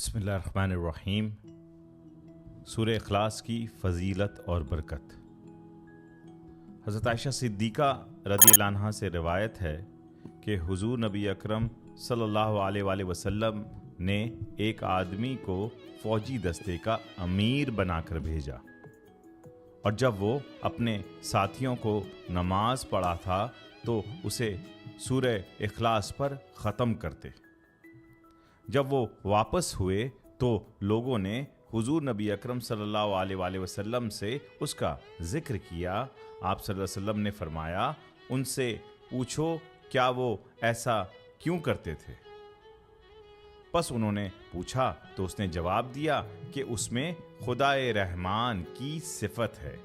बिस्मिल्लाह रहमान रहीम। सूरह इखलास की फ़जीलत और बरकत। हज़रत आयशा सिद्दीक़ा रज़ियल्लाहु अन्हा से रिवायत है कि हुज़ूर नबी अकरम सल्लल्लाहु अलैहि वसल्लम ने एक आदमी को फ़ौजी दस्ते का अमीर बनाकर भेजा, और जब वो अपने साथियों को नमाज पढ़ा था तो उसे सूरह इखलास पर ख़त्म करते। जब वो वापस हुए तो लोगों ने हुजूर नबी अकरम सल्लल्लाहु अलैहि वसल्लम से उसका ज़िक्र किया। आप सल्लल्लाहु अलैहि वसल्लम ने फरमाया, उनसे पूछो क्या वो ऐसा क्यों करते थे। बस उन्होंने पूछा तो उसने जवाब दिया कि उसमें खुदाए रहमान की सिफत है,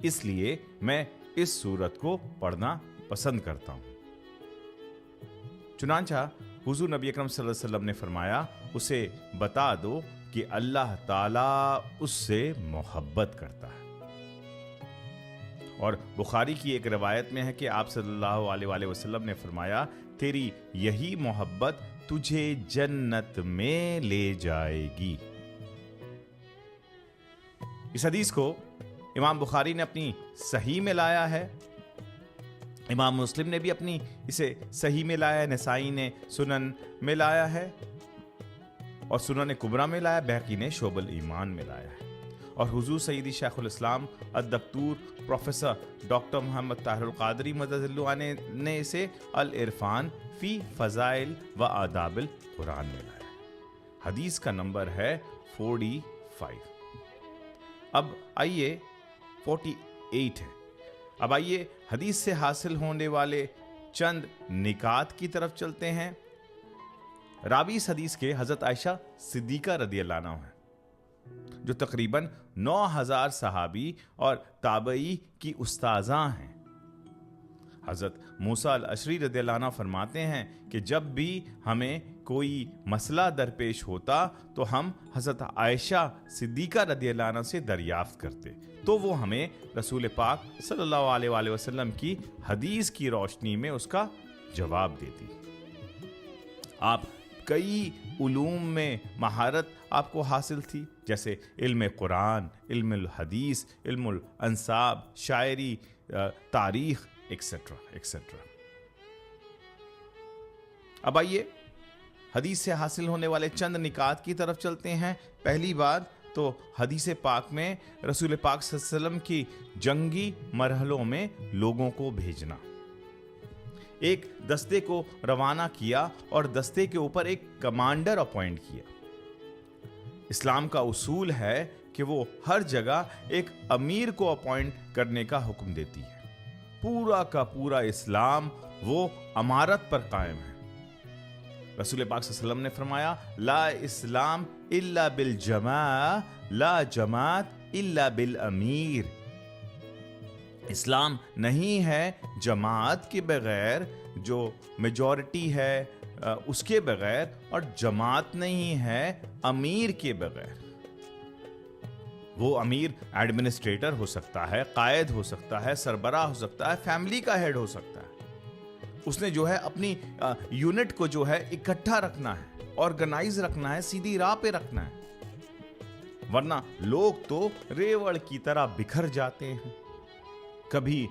इसलिए मैं इस सूरत को पढ़ना पसंद करता हूँ। चुनांचा हुजूर नबी अकरम सल्लल्लाहु अलैहि वसल्लम ने फरमाया, उसे बता दो कि अल्लाह ताला उससे मोहब्बत करता है। और बुखारी की एक रिवायत में है कि आप सल्लल्लाहु अलैहि वसल्लम ने फरमाया, तेरी यही मोहब्बत तुझे जन्नत में ले जाएगी। इस हदीस को इमाम बुखारी ने अपनी सही में लाया है, इमाम मुस्लिम ने भी अपनी इसे सही में लाया है, नसाई ने सुनन में लाया है और सुनन कुबरा में लाया, बैहकी ने शोबल ईमान में लाया है। और हुजूर सैयदी शेखुल इस्लाम अद-दक्तूर प्रोफेसर डॉक्टर मोहम्मद ताहिरुल क़ादरी मददल्लु ने इसे अल इरफान फी फ़ज़ाइल व आदाबिल कुरान में लाया। हदीस का नंबर है 45। अब आइए 48 है। अब आइए हदीस से हासिल होने वाले चंद निकात की तरफ चलते हैं। रावी इस हदीस के हज़रत आयशा सिद्दीक़ा रज़ियल्लाहु अन्हा हैं, जो तकरीबन 9000 सहाबी और ताबई की उस्ताज़ा हैं। हज़रत मूसा अल-अशरी रज़ियल्लाहु अन्हु फरमाते हैं कि जब भी हमें कोई मसला दरपेश होता तो हम हज़रत आयशा सिद्दीक़ा रज़ियल्लाहु अन्हा से दरियाफ्त करते, तो वो हमें रसूल पाक सल्लल्लाहु अलैहि वसल्लम की हदीस की रोशनी में उसका जवाब देती। आप कई उलूम में महारत आपको हासिल थी, जैसे इल्म कुरान, इल्म हदीस, इल्म अंसाब, शायरी, तारीख़ एक्सेट्रा एक्सेट्रा। अब आइए हदीस से हासिल होने वाले चंद निकात की तरफ चलते हैं। पहली बात तो हदीस पाक में रसूल पाक सल्लल्लाहु अलैहि वसल्लम की जंगी मरहलों में लोगों को भेजना। एक दस्ते को रवाना किया और दस्ते के ऊपर एक कमांडर अपॉइंट किया। इस्लाम का उसूल है कि वो हर जगह एक अमीर को अपॉइंट करने का हुक्म देती है। पूरा का पूरा इस्लाम वो अमारत पर कायम है। रसूल पाक सल्लल्लाहु अलैहि वसल्लम ने फरमाया, ला इस्लाम इल्ला बिल जमा, ला जमात इल्ला बिल अमीर। इस्लाम नहीं है जमात के बगैर, जो मेजॉरिटी है उसके बगैर, और जमात नहीं है अमीर के बगैर। वो अमीर एडमिनिस्ट्रेटर हो सकता है, कायद हो सकता है, सरबराह हो सकता है, फैमिली का हेड हो सकता है। उसने जो है अपनी यूनिट को जो है इकट्ठा रखना है, ऑर्गेनाइज रखना है, सीधी राह पे रखना है, वरना लोग तो रेवड़ की तरह बिखर जाते हैं। कभी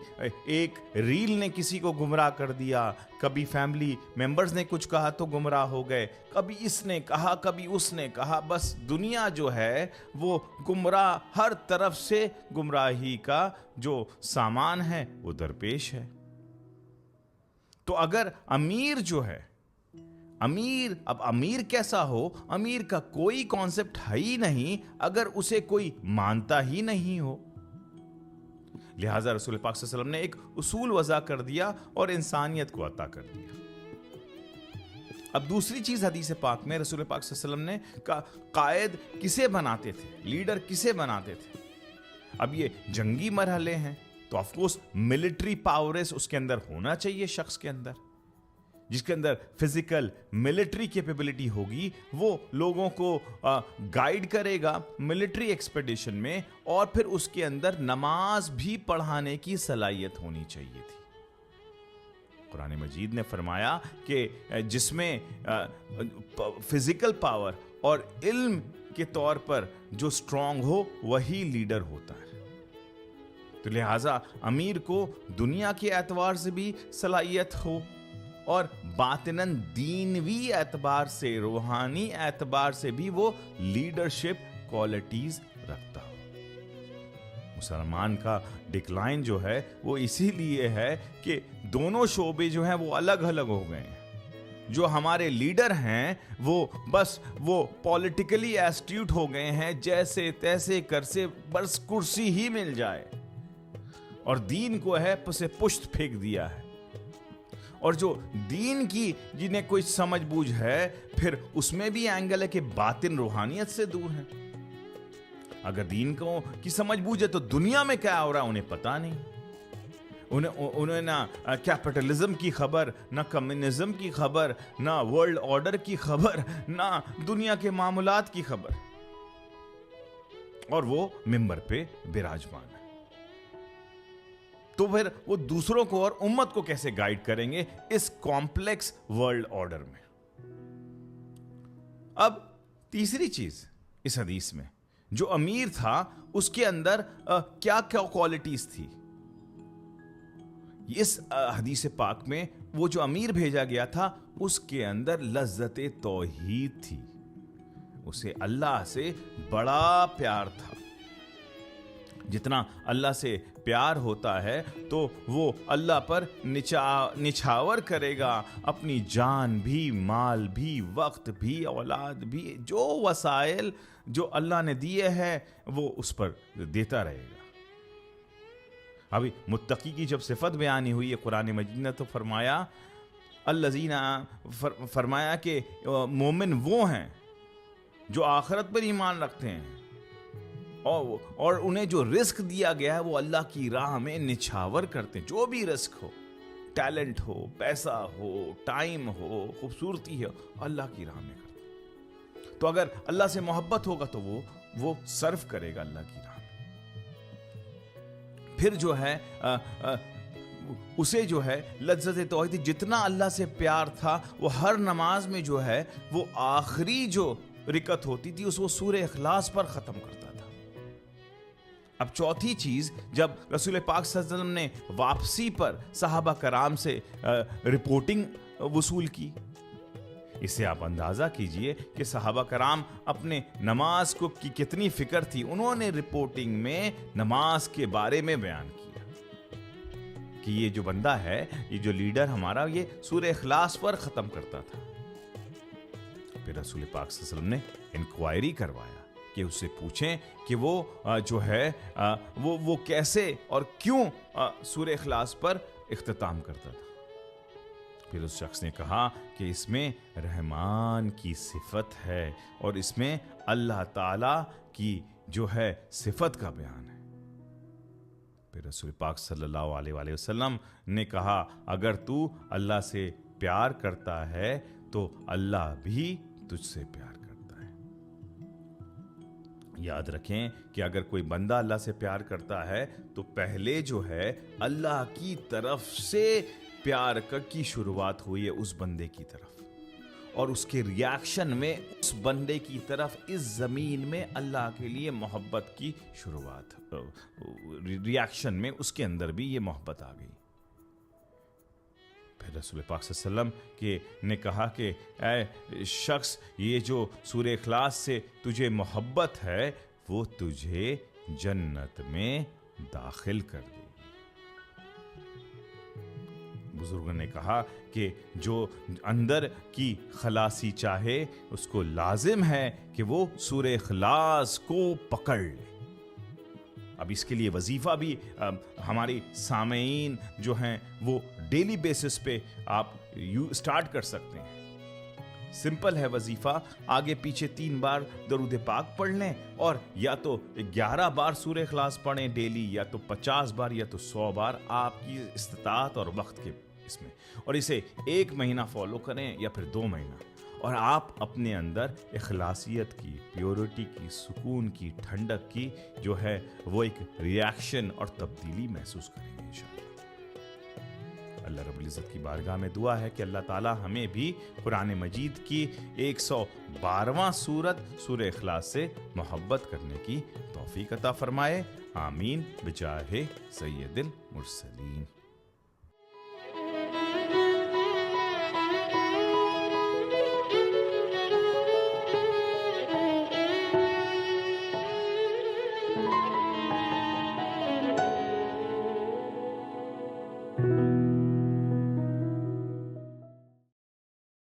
एक रील ने किसी को गुमराह कर दिया, कभी फैमिली मेंबर्स ने कुछ कहा तो गुमराह हो गए, कभी इसने कहा कभी उसने कहा, बस दुनिया जो है वो गुमराह, हर तरफ से गुमराही का जो सामान है वो दरपेश है। तो अगर अमीर जो है, अब अमीर कैसा हो, अमीर का कोई कॉन्सेप्ट है ही नहीं अगर उसे कोई मानता ही नहीं हो। लिहाजा रसूल पाक सल्लल्लाहु अलैहि वसल्लम ने एक उसूल वज़ा कर दिया और इंसानियत को अता कर दिया। अब दूसरी चीज हदीस पाक में रसूल पाक सल्लल्लाहु अलैहि वसल्लम ने कायद किसे बनाते थे, लीडर किसे बनाते थे। अब ये जंगी मरहले हैं तो ऑफ कोर्स मिलिट्री पावरेस उसके अंदर होना चाहिए। शख्स के अंदर जिसके अंदर फिजिकल मिलिट्री कैपेबिलिटी होगी, वो लोगों को गाइड करेगा मिलिट्री एक्सपेडिशन में, और फिर उसके अंदर नमाज भी पढ़ाने की सलाहियत होनी चाहिए थी। कुरान मजीद ने फरमाया कि जिसमें फिजिकल पावर اور علم کے طور پر جو اسٹرانگ ہو وہی لیڈر ہوتا ہے. تو لہٰذا امیر کو دنیا کے اعتبار سے بھی صلاحیت ہو اور باطناً دینوی اعتبار سے، روحانی اعتبار سے بھی وہ لیڈرشپ کوالٹیز رکھتا ہو. مسلمان کا ڈکلائن جو ہے وہ اسی لیے ہے کہ دونوں شعبے جو ہیں وہ الگ الگ ہو گئے ہیں. جو ہمارے لیڈر ہیں وہ بس وہ پولیٹیکلی ایسٹیوٹ ہو گئے ہیں، جیسے تیسے کرسے بس کرسی ہی مل جائے، اور دین کو ہے پسے پشت پھینک دیا ہے. اور جو دین کی جنہیں کوئی سمجھ بوجھ ہے، پھر اس میں بھی اینگل ہے کہ باطن روحانیت سے دور ہے. اگر دین کو کی سمجھ بوجھ ہے تو دنیا میں کیا ہو رہا ہے انہیں پتا نہیں. انہیں نہ کیپٹلزم کی خبر، نہ کمیونزم کی خبر، نہ ورلڈ آرڈر کی خبر، نہ دنیا کے معاملات کی خبر، اور وہ ممبر پہ براجمان ہے. تو پھر وہ دوسروں کو اور امت کو کیسے گائیڈ کریں گے اس کمپلیکس ورلڈ آرڈر میں؟ اب تیسری چیز اس حدیث میں، جو امیر تھا اس کے اندر کیا کیا کوالٹیز تھی. اس حدیث پاک میں وہ جو امیر بھیجا گیا تھا اس کے اندر لذت توحید تھی. اسے اللہ سے بڑا پیار تھا. جتنا اللہ سے پیار ہوتا ہے تو وہ اللہ پر نچھاور کرے گا، اپنی جان بھی، مال بھی، وقت بھی، اولاد بھی، جو وسائل جو اللہ نے دیے ہیں وہ اس پر دیتا رہے گا. ابھی متقی کی جب صفت بیانی ہوئی ہے قرآن مجید نے تو فرمایا کہ مومن وہ ہیں جو آخرت پر ایمان رکھتے ہیں اور انہیں جو رزق دیا گیا ہے وہ اللہ کی راہ میں نچھاور کرتے ہیں. جو بھی رزق ہو، ٹیلنٹ ہو، پیسہ ہو، ٹائم ہو، خوبصورتی ہو، اللہ کی راہ میں کرتے ہیں. تو اگر اللہ سے محبت ہوگا تو وہ صرف کرے گا اللہ کی راہ میں. پھر جو ہے اسے جو ہے لذت توحید، جتنا اللہ سے پیار تھا وہ ہر نماز میں جو ہے وہ آخری جو رکعت ہوتی تھی اس وہ سورہ اخلاص پر ختم کرتا تھا. اب چوتھی چیز، جب رسول پاک صلی اللہ علیہ وسلم نے واپسی پر صحابہ کرام سے رپورٹنگ وصول کی، اس سے آپ اندازہ کیجئے کہ صحابہ کرام اپنے نماز کو کی کتنی فکر تھی. انہوں نے رپورٹنگ میں نماز کے بارے میں بیان کیا کہ یہ جو بندہ ہے، یہ جو لیڈر ہمارا، یہ سورہ اخلاص پر ختم کرتا تھا. پھر رسول پاک صلی اللہ علیہ وسلم نے انکوائری کروایا کہ اس سے پوچھیں کہ وہ جو ہے وہ کیسے اور کیوں سورہ اخلاص پر اختتام کرتا تھا. پھر اس شخص نے کہا کہ اس میں رحمان کی صفت ہے اور اس میں اللہ تعالی کی جو ہے صفت کا بیان ہے. پھر رسول پاک صلی اللہ علیہ وسلم نے کہا اگر تو اللہ سے پیار کرتا ہے تو اللہ بھی تجھ سے پیار کرتا ہے. یاد رکھیں کہ اگر کوئی بندہ اللہ سے پیار کرتا ہے تو پہلے جو ہے اللہ کی طرف سے پیار کی شروعات ہوئی ہے اس بندے کی طرف، اور اس کے ریاکشن میں اس بندے کی طرف اس زمین میں اللہ کے لیے محبت کی شروعات، ریاکشن میں اس کے اندر بھی یہ محبت آ گئی. پھر رسول پاک صلی اللہ علیہ وسلم نے کہا کہ اے شخص، یہ جو سورہ اخلاص سے تجھے محبت ہے وہ تجھے جنت میں داخل کر دے. بزرگوں نے کہا کہ جو اندر کی خلاصی چاہے اس کو لازم ہے کہ وہ سورہ اخلاص کو پکڑ لے. اب اس کے لیے وظیفہ بھی ہماری سامعین جو ہیں وہ ڈیلی بیسس پہ آپ سٹارٹ کر سکتے ہیں. سمپل ہے وظیفہ، آگے پیچھے 3 بار درود پاک پڑھ لیں اور یا تو 11 بار سورہ اخلاص پڑھیں ڈیلی، یا تو 50 بار یا تو 100 بار، آپ کی استطاعت اور وقت کے اس میں، اور اسے 1 مہینہ فالو کریں یا پھر 2 مہینہ، اور آپ اپنے اندر اخلاصیت کی، پیورٹی کی، سکون کی، ٹھنڈک کی جو ہے وہ ایک ریاکشن اور تبدیلی محسوس کریں گے انشاءاللہ. اللہ رب العزت کی بارگاہ میں دعا ہے کہ اللہ تعالیٰ ہمیں بھی قرآن مجید کی 112واں سورت سورہ اخلاص سے محبت کرنے کی توفیق عطا فرمائے. آمین بجاہ سید المرسلین.